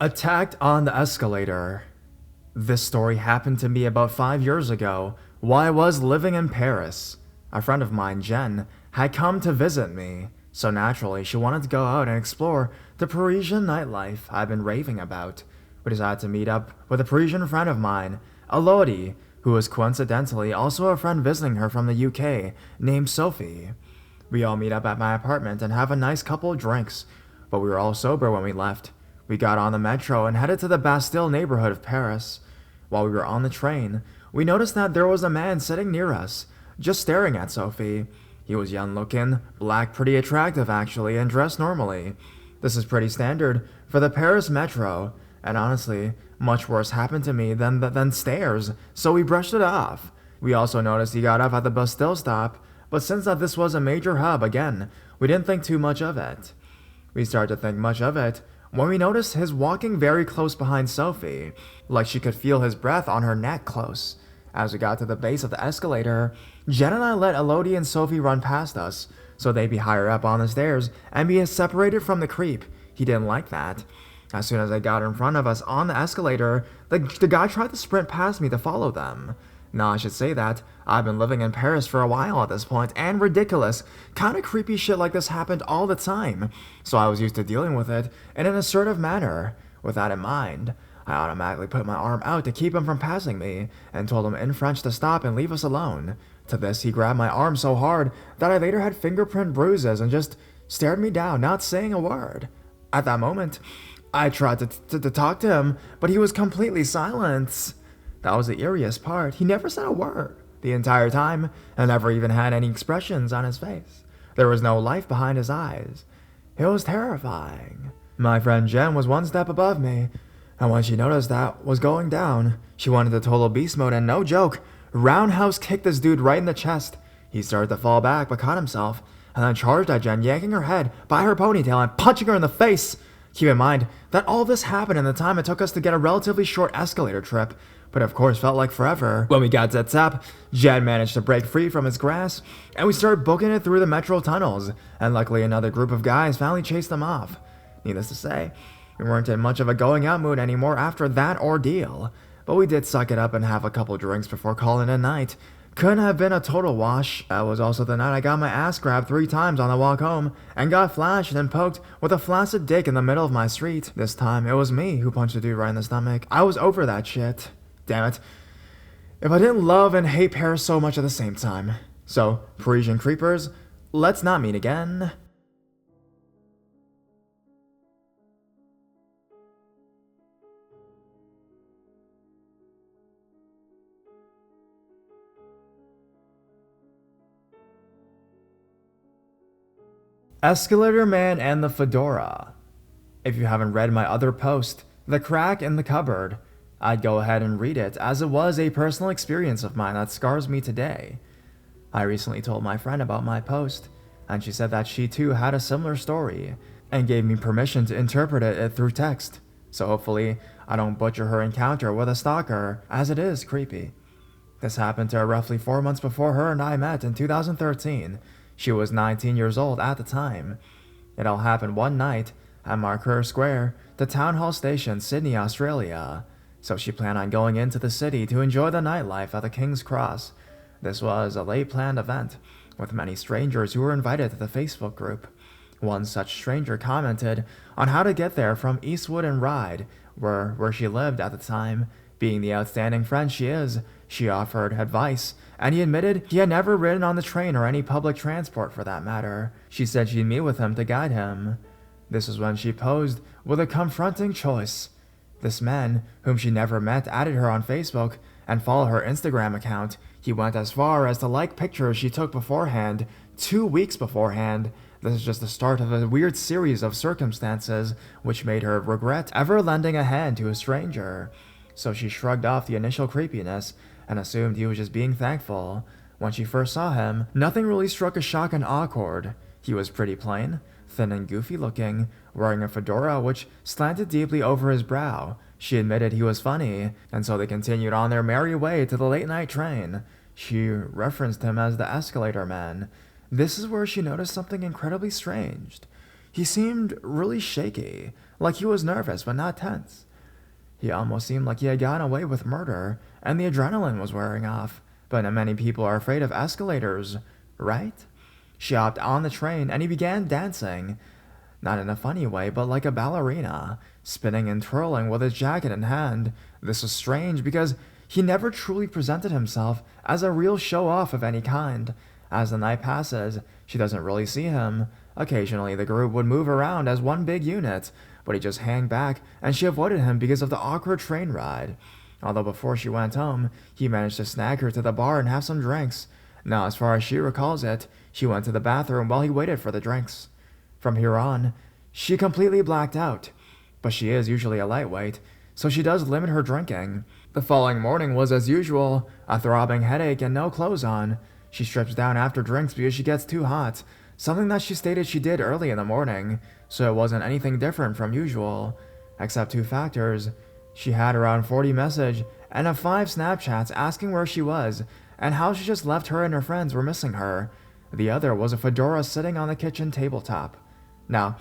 Attacked on the escalator. This story happened to me about 5 years ago while I was living in Paris. A friend of mine, Jen, had come to visit me, so naturally she wanted to go out and explore the Parisian nightlife I've been raving about. We decided to meet up with a Parisian friend of mine, Elodie, who was coincidentally also a friend visiting her from the UK named Sophie. We all meet up at my apartment and have a nice couple of drinks, but we were all sober when we left. We got on the metro and headed to the Bastille neighborhood of Paris. While we were on the train, we noticed that there was a man sitting near us, just staring at Sophie. He was young looking, black, pretty attractive actually, and dressed normally. This is pretty standard for the Paris metro, and honestly, much worse happened to me than stares, so we brushed it off. We also noticed he got off at the Bastille stop, but since that this was a major hub again, we didn't think too much of it. We started to think much of it when we noticed his walking very close behind Sophie, like she could feel his breath on her neck close. As we got to the base of the escalator, Jen and I let Elodie and Sophie run past us, so they'd be higher up on the stairs and be separated from the creep. He didn't like that. As soon as they got in front of us on the escalator, the guy tried to sprint past me to follow them. Now I should say that I've been living in Paris for a while at this point, and ridiculous, kind of creepy shit like this happened all the time, so I was used to dealing with it in an assertive manner. With that in mind, I automatically put my arm out to keep him from passing me, and told him in French to stop and leave us alone. To this, he grabbed my arm so hard that I later had fingerprint bruises and just stared me down, not saying a word. At that moment, I tried to talk to him, but he was completely silent. That was the eeriest part. He never said a word the entire time, and never even had any expressions on his face. There was no life behind his eyes. It was terrifying. My friend Jen was one step above me, and when she noticed that was going down, she went into total beast mode and no joke, roundhouse kicked this dude right in the chest. He started to fall back but caught himself, and then charged at Jen, yanking her head by her ponytail and punching her in the face. Keep in mind that all this happened in the time it took us to get a relatively short escalator trip, but of course felt like forever. When we got to the top, Jen managed to break free from his grasp, and we started booking it through the metro tunnels, and luckily another group of guys finally chased them off. Needless to say, we weren't in much of a going out mood anymore after that ordeal, but we did suck it up and have a couple drinks before calling it a night. Couldn't have been a total wash. That was also the night I got my ass grabbed 3 times on the walk home, and got flashed and poked with a flaccid dick in the middle of my street. This time, it was me who punched the dude right in the stomach. I was over that shit. Damn it. If I didn't love and hate Paris so much at the same time. So, Parisian creepers, let's not meet again. Escalator Man and the Fedora. If you haven't read my other post, The Crack in the Cupboard, I'd go ahead and read it, as it was a personal experience of mine that scars me today. I recently told my friend about my post, and she said that she too had a similar story, and gave me permission to interpret it through text, so hopefully I don't butcher her encounter with a stalker, as it is creepy. This happened to her roughly 4 months before her and I met in 2013. She was 19 years old at the time. It all happened one night at Marker Square, the town hall station, Sydney, Australia. So she planned on going into the city to enjoy the nightlife at the King's Cross. This was a late planned event, with many strangers who were invited to the Facebook group. One such stranger commented on how to get there from Eastwood and Ryde, where she lived at the time. Being the outstanding friend she is, she offered advice, and he admitted he had never ridden on the train or any public transport for that matter. She said she'd meet with him to guide him. This is when she posed with a confronting choice. This man, whom she never met, added her on Facebook and followed her Instagram account. He went as far as to like pictures she took beforehand, 2 weeks beforehand. This is just the start of a weird series of circumstances which made her regret ever lending a hand to a stranger. So she shrugged off the initial creepiness and assumed he was just being thankful. When she first saw him, nothing really struck a shock and awkward. He was pretty plain, thin and goofy looking, wearing a fedora which slanted deeply over his brow. She admitted he was funny, and so they continued on their merry way to the late-night train. She referenced him as the Escalator Man. This is where she noticed something incredibly strange. He seemed really shaky, like he was nervous but not tense. He almost seemed like he had gotten away with murder, and the adrenaline was wearing off. But many people are afraid of escalators, right? She hopped on the train, and he began dancing. Not in a funny way, but like a ballerina, spinning and twirling with his jacket in hand. This was strange because he never truly presented himself as a real show-off of any kind. As the night passes, she doesn't really see him. Occasionally, the group would move around as one big unit, but he just hang back, and she avoided him because of the awkward train ride. Although before she went home, he managed to snag her to the bar and have some drinks. Now, as far as she recalls it, she went to the bathroom while he waited for the drinks. From here on, she completely blacked out, but she is usually a lightweight, so she does limit her drinking. The following morning was as usual, a throbbing headache and no clothes on. She strips down after drinks because she gets too hot, something that she stated she did early in the morning, so it wasn't anything different from usual, except two factors. She had around 40 messages and 5 Snapchats asking where she was and how she just left her and her friends were missing her. The other was a fedora sitting on the kitchen tabletop. Now,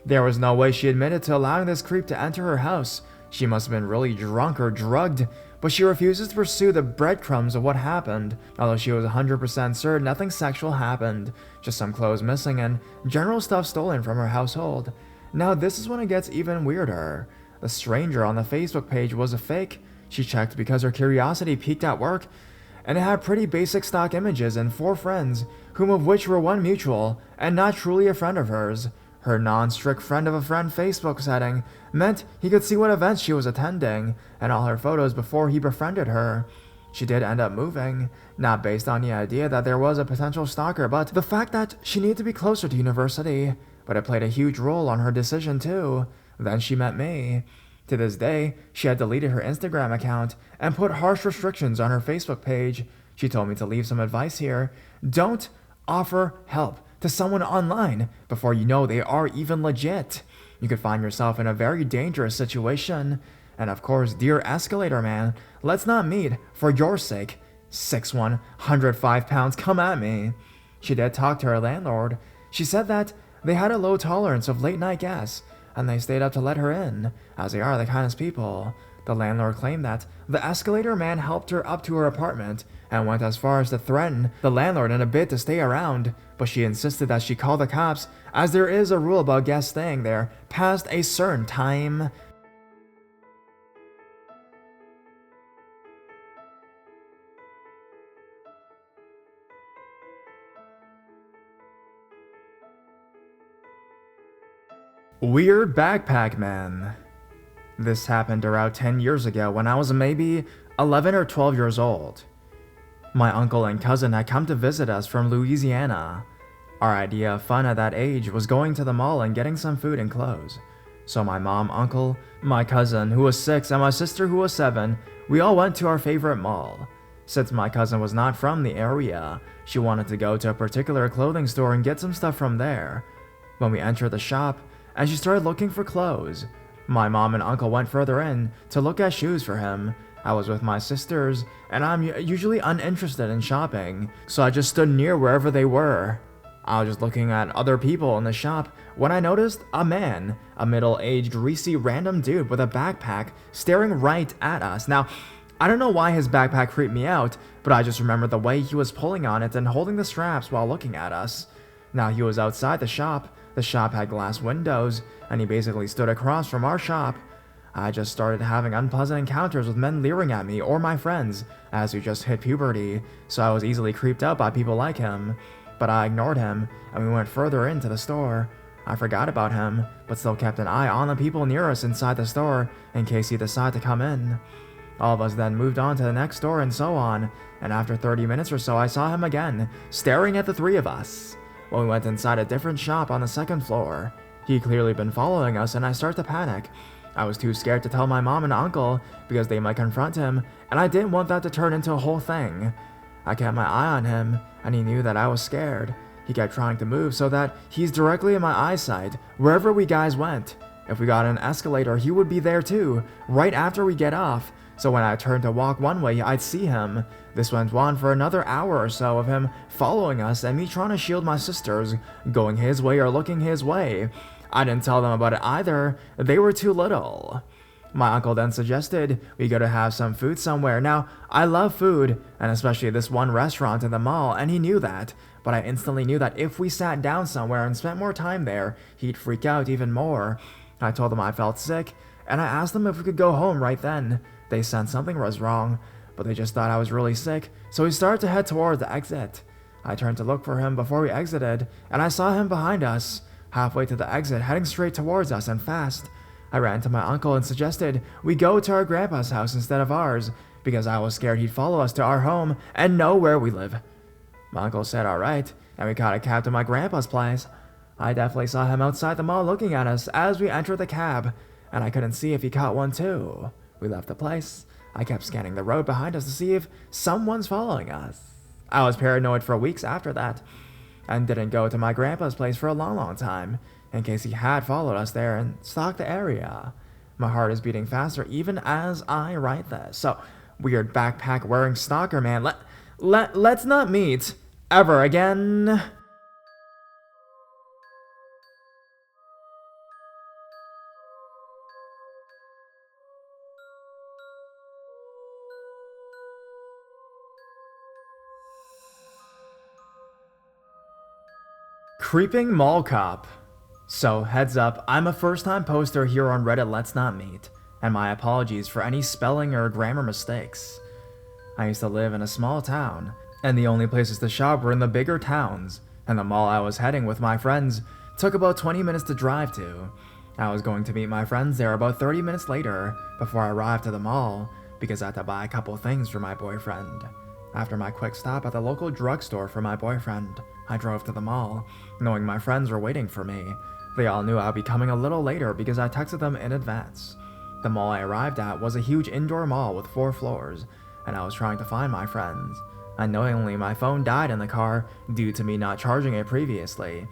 there was no way she admitted to allowing this creep to enter her house. She must have been really drunk or drugged, but she refuses to pursue the breadcrumbs of what happened, although she was 100% certain nothing sexual happened, just some clothes missing and general stuff stolen from her household. Now this is when it gets even weirder. The stranger on the Facebook page was a fake. She checked because her curiosity piqued at work, and it had pretty basic stock images and 4 friends, whom of which were one mutual, and not truly a friend of hers. Her non-strict friend of a friend Facebook setting meant he could see what events she was attending, and all her photos before he befriended her. She did end up moving, not based on the idea that there was a potential stalker, but the fact that she needed to be closer to university. But it played a huge role on her decision too. Then she met me. To this day, she had deleted her Instagram account and put harsh restrictions on her Facebook page. She told me to leave some advice here. Don't offer help to someone online before you know they are even legit. You could find yourself in a very dangerous situation. And of course, dear Escalator man, let's not meet for your sake. 6'1", 105 pounds, come at me. She did talk to her landlord. She said that they had a low tolerance of late night gas, and they stayed up to let her in, as they are the kindest people. The landlord claimed that the Escalator man helped her up to her apartment and went as far as to threaten the landlord in a bid to stay around, but she insisted that she call the cops, as there is a rule about guests staying there past a certain time. Weird Backpack Man. This happened around 10 years ago when I was maybe 11 or 12 years old. My uncle and cousin had come to visit us from Louisiana. Our idea of fun at that age was going to the mall and getting some food and clothes. So my mom, uncle, my cousin who was 6, and my sister who was 7, we all went to our favorite mall. Since my cousin was not from the area, she wanted to go to a particular clothing store and get some stuff from there. When we entered the shop, and she started looking for clothes, my mom and uncle went further in to look at shoes for him. I was with my sisters, and I'm usually uninterested in shopping, so I just stood near wherever they were. I was just looking at other people in the shop when I noticed a man, a middle-aged, greasy, random dude with a backpack staring right at us. Now, I don't know why his backpack creeped me out, but I just remember the way he was pulling on it and holding the straps while looking at us. Now, he was outside the shop. The shop had glass windows, and he basically stood across from our shop. I just started having unpleasant encounters with men leering at me or my friends, as we just hit puberty, so I was easily creeped out by people like him. But I ignored him, and we went further into the store. I forgot about him, but still kept an eye on the people near us inside the store, in case he decided to come in. All of us then moved on to the next store and so on, and after 30 minutes or so I saw him again, staring at the 3 of us. When we went inside a different shop on the 2nd floor, he'd clearly been following us, and I started to panic. I was too scared to tell my mom and uncle because they might confront him, and I didn't want that to turn into a whole thing. I kept my eye on him, and he knew that I was scared. He kept trying to move so that he's directly in my eyesight wherever we guys went. If we got on an escalator, he would be there too, right after we get off. So when I turned to walk one way, I'd see him. This went on for another hour or so of him following us and me trying to shield my sisters, going his way or looking his way. I didn't tell them about it either. They were too little. My uncle then suggested we go to have some food somewhere. Now, I love food, and especially this one restaurant in the mall, and he knew that. But I instantly knew that if we sat down somewhere and spent more time there, he'd freak out even more. I told them I felt sick, and I asked them if we could go home right then. They sensed something was wrong, but they just thought I was really sick, so we started to head towards the exit. I turned to look for him before we exited, and I saw him behind us, halfway to the exit, heading straight towards us and fast. I ran to my uncle and suggested we go to our grandpa's house instead of ours, because I was scared he'd follow us to our home and know where we live. My uncle said alright, and we caught a cab to my grandpa's place. I definitely saw him outside the mall looking at us as we entered the cab, and I couldn't see if he caught one too. We left the place. I kept scanning the road behind us to see if someone's following us. I was paranoid for weeks after that, and didn't go to my grandpa's place for a long time, in case he had followed us there and stalked the area. My heart is beating faster even as I write this. So, weird backpack wearing stalker man, let's not meet ever again. Creeping mall cop. So, heads up, I'm a first-time poster here on Reddit Let's Not Meet, and my apologies for any spelling or grammar mistakes. I used to live in a small town, and the only places to shop were in the bigger towns, and the mall I was heading with my friends took about 20 minutes to drive to. I was going to meet my friends there about 30 minutes later before I arrived at the mall, because I had to buy a couple things for my boyfriend. After my quick stop at the local drugstore for my boyfriend, I drove to the mall, knowing my friends were waiting for me. They all knew I'd be coming a little later because I texted them in advance. The mall I arrived at was a huge indoor mall with 4 floors, and I was trying to find my friends. Unknowingly, my phone died in the car due to me not charging it previously.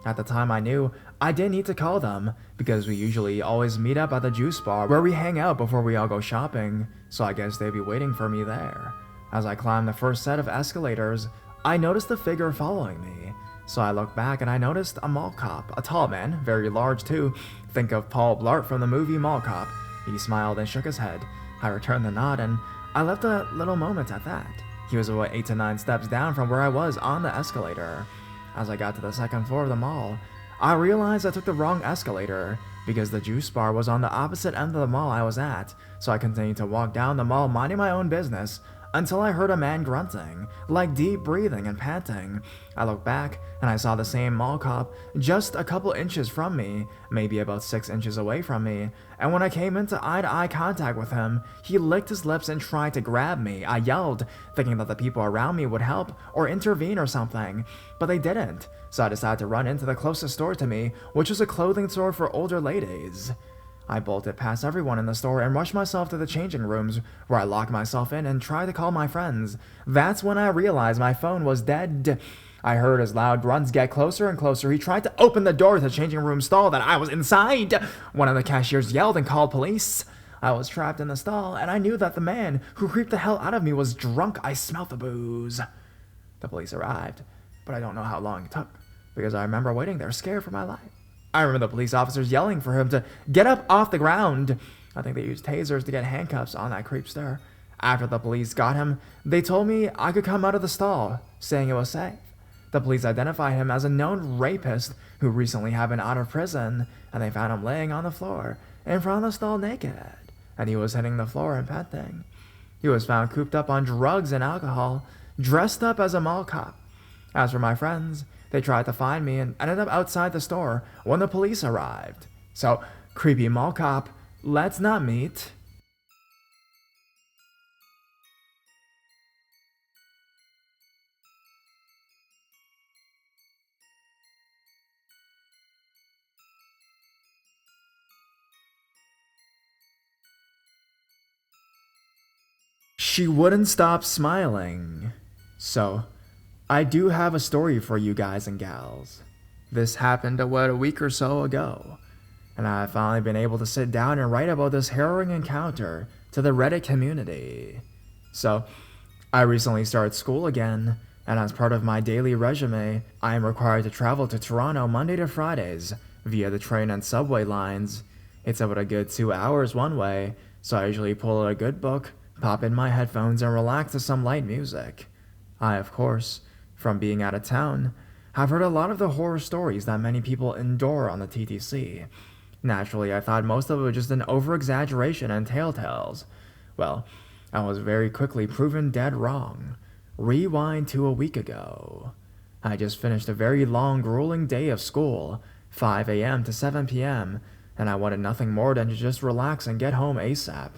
At the time, I knew I didn't need to call them because we usually always meet up at the juice bar where we hang out before we all go shopping, so I guess they'd be waiting for me there. As I climbed the first set of escalators, I noticed a figure following me. So I looked back and I noticed a mall cop, a tall man, very large too. Think of Paul Blart from the movie Mall Cop. He smiled and shook his head. I returned the nod and I left a little moment at that. He was about 8 to 9 steps down from where I was on the escalator. As I got to the second floor of the mall, I realized I took the wrong escalator because the juice bar was on the opposite end of the mall I was at, so I continued to walk down the mall minding my own business until I heard a man grunting, like deep breathing and panting. I looked back and I saw the same mall cop just a couple inches from me, maybe about 6 inches away from me, and when I came into eye-to-eye contact with him, he licked his lips and tried to grab me. I yelled, thinking that the people around me would help or intervene or something, but they didn't, so I decided to run into the closest store to me, which was a clothing store for older ladies. I bolted past everyone in the store and rushed myself to the changing rooms, where I locked myself in and tried to call my friends. That's when I realized my phone was dead. I heard his loud grunts get closer and closer. He tried to open the door to the changing room stall that I was inside. One of the cashiers yelled and called police. I was trapped in the stall, and I knew that the man who creeped the hell out of me was drunk. I smelled the booze. The police arrived, but I don't know how long it took, because I remember waiting there scared for my life. I remember the police officers yelling for him to get up off the ground. I think they used tasers to get handcuffs on that creepster. After the police got him, they told me I could come out of the stall, saying it was safe. The police identified him as a known rapist who recently had been out of prison, and they found him laying on the floor in front of the stall naked, and he was hitting the floor and panting. He was found cooped up on drugs and alcohol, dressed up as a mall cop. As for my friends, they tried to find me and ended up outside the store when the police arrived. So, creepy mall cop, let's not meet. She wouldn't stop smiling. So, I do have a story for you guys and gals. This happened about a week or so ago, and I've finally been able to sit down and write about this harrowing encounter to the Reddit community. So, I recently started school again, and as part of my daily resume, I am required to travel to Toronto Monday to Fridays, via the train and subway lines. It's about a good 2 hours one way, so I usually pull out a good book, pop in my headphones, and relax to some light music. I, of course, from being out of town, have heard a lot of the horror stories that many people endure on the TTC. Naturally, I thought most of it was just an over-exaggeration and telltales. Well, I was very quickly proven dead wrong. Rewind to a week ago. I just finished a very long, grueling day of school, 5 a.m. to 7 p.m., and I wanted nothing more than to just relax and get home ASAP.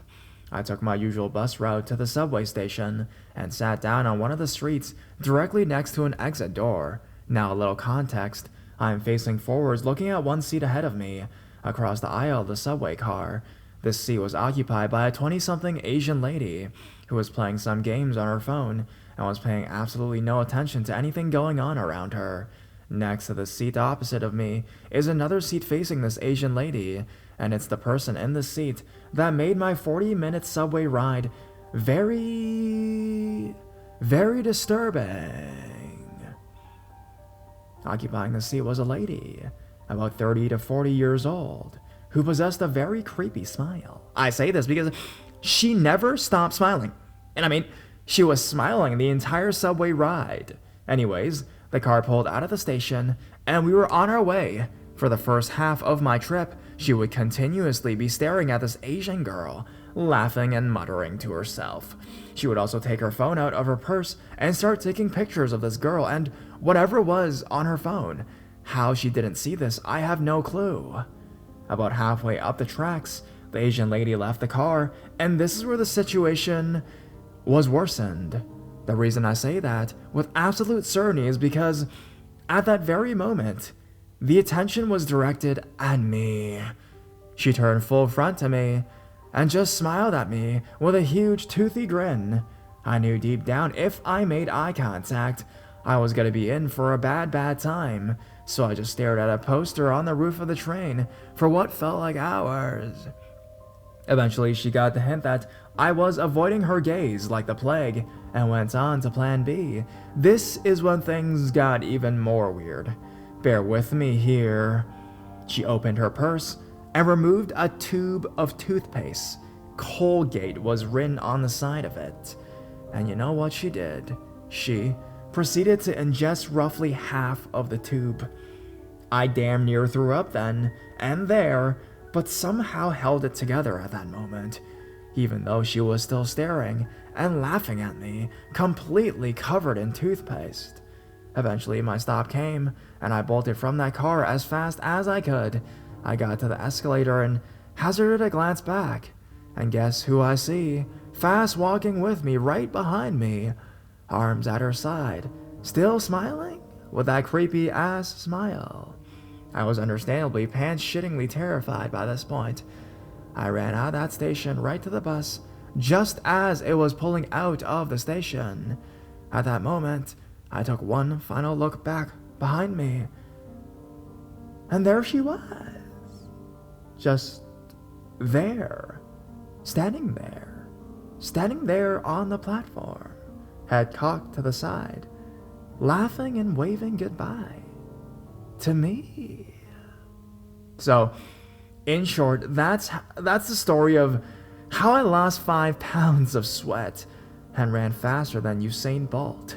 I took my usual bus route to the subway station and sat down on one of the streets directly next to an exit door. Now, a little context. I am facing forwards, looking at one seat ahead of me, across the aisle of the subway car. This seat was occupied by a 20-something Asian lady who was playing some games on her phone and was paying absolutely no attention to anything going on around her. Next to the seat opposite of me is another seat facing this Asian lady, and it's the person in the seat that made my 40-minute subway ride very, very disturbing. Occupying the seat was a lady, about 30 to 40 years old, who possessed a very creepy smile. I say this because she never stopped smiling. And I mean, she was smiling the entire subway ride. Anyways, the car pulled out of the station, and we were on our way. For the first half of my trip, she would continuously be staring at this Asian girl, laughing and muttering to herself. She would also take her phone out of her purse and start taking pictures of this girl and whatever was on her phone. How she didn't see this, I have no clue. About halfway up the tracks, the Asian lady left the car, and this is where the situation was worsened. The reason I say that with absolute certainty is because at that very moment, the attention was directed at me. She turned full front to me and just smiled at me with a huge toothy grin. I knew deep down if I made eye contact, I was going to be in for a bad time, so I just stared at a poster on the roof of the train for what felt like hours. Eventually, she got the hint that I was avoiding her gaze like the plague and went on to plan B. This is when things got even more weird. Bear with me here. She opened her purse and removed a tube of toothpaste. Colgate was written on the side of it. And you know what she did? She proceeded to ingest roughly half of the tube. I damn near threw up then and there, but somehow held it together at that moment, even though she was still staring and laughing at me, completely covered in toothpaste. Eventually, my stop came, and I bolted from that car as fast as I could. I got to the escalator and hazarded a glance back, and guess who I see? Fast walking with me right behind me, arms at her side, still smiling with that creepy ass smile. I was understandably pants-shittingly terrified by this point. I ran out of that station right to the bus, just as it was pulling out of the station. At that moment, I took one final look back behind me, and there she was. Just there. Standing there on the platform, head cocked to the side, laughing and waving goodbye to me. So, in short, that's the story of how I lost 5 pounds of sweat and ran faster than Usain Bolt.